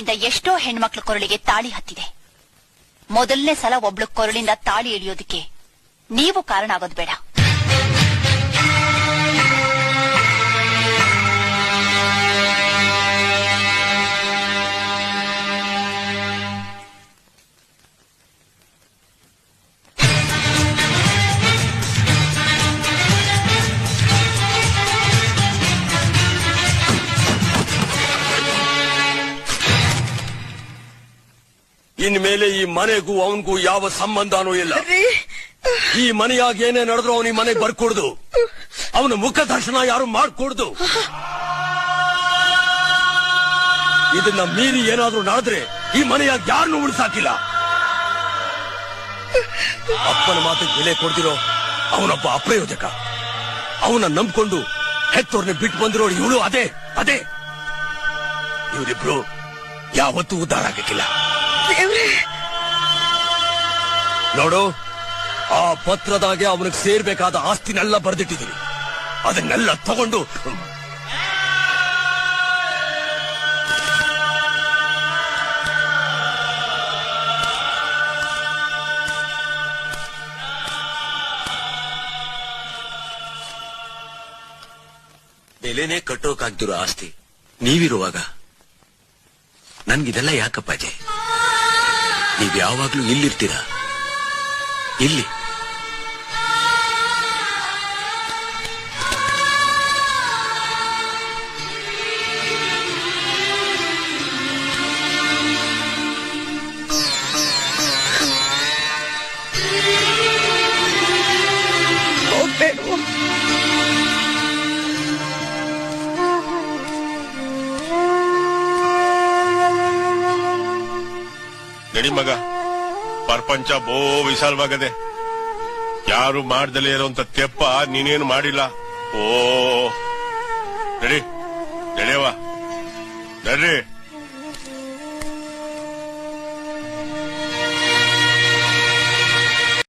ನಿಮ್ಮಿಂದ ಎಷ್ಟೋ ಹೆಣ್ಮಕ್ಳು ಕೊರಳಿಗೆ ತಾಳಿ ಹತ್ತಿದೆ. ಮೊದಲನೇ ಸಲ ಒಬ್ಳು ಕೊರಳಿಂದ ತಾಳಿ ಎಳೆಯೋದಕ್ಕೆ ನೀವು ಕಾರಣ ಆಗೋದು ಬೇಡ. ಇನ್ಮೇಲೆ ಈ ಮನೆಗೂ ಅವನಿಗೂ ಯಾವ ಸಂಬಂಧನೂ ಇಲ್ಲ. ಈ ಮನೆಯಾಗ ಏನೇ ನಡೆದ್ರು ಅವನಿಗೆ ಮನೆಗೆ ಬರ್ಕೊಡ್ದು, ಅವನ ಮುಖ ದರ್ಶನ ಯಾರು ಮಾಡ್ಕೊಡ್ದು. ಇದನ್ನ ಮೀರಿ ಏನಾದ್ರೂ ನಡೆದ್ರೆ ಈ ಮನೆಯಾಗ ಯಾರನ್ನೂ ಉಳಿಸಾಕಿಲ್ಲ. ಅಪ್ಪನ ಮಾತಿಗೆ ಬೆಲೆ ಕೊಡ್ತಿರೋ ಅವನೊಬ್ಬ ಅಪ್ರಯೋಜಕ. ಅವನ ನಂಬ್ಕೊಂಡು ಹೆತ್ತೋರ್ನ ಬಿಟ್ಟು ಬಂದಿರೋರು ಇವಳು. ಅದೇ ಅದೇ ಇವರಿಬ್ರು ಯಾವತ್ತೂ ಉದ್ಧಾರ ಆಗಕ್ಕಿಲ್ಲ. ನೋಡು, ಆ ಪತ್ರದಾಗೆ ಅವನಿಗೆ ಸೇರ್ಬೇಕಾದ ಆಸ್ತಿನೆಲ್ಲ ಬರೆದಿಟ್ಟಿದ್ದೀನಿ. ಅದನ್ನೆಲ್ಲ ತಗೊಂಡು ಬೆಲೆನೇ ಕಟ್ಟೋಕಾಗ್ದಿರೋ ಆಸ್ತಿ ನೀವಿರುವಾಗ ನನ್ಗಿದೆಲ್ಲ ಯಾಕಪ್ಪಾಜೆ? ನೀವ್ ಯಾವಾಗ್ಲೂ ಇಲ್ಲಿರ್ತೀರಾ, ಇಲ್ಲಿ. ನಡಿ ಮಗ, ಪ್ರಪಂಚ ಬೋ ವಿಶಾಲವಾಗದೆ. ಯಾರು ಮಾಡ್ದಲೇ ಇರೋಂತ ತೆಪ್ಪ ನೀನೇನು ಮಾಡಿಲ್ಲ. ಓ ನಡಿ, ನಡೆಯವ ನಡ್ರಿ.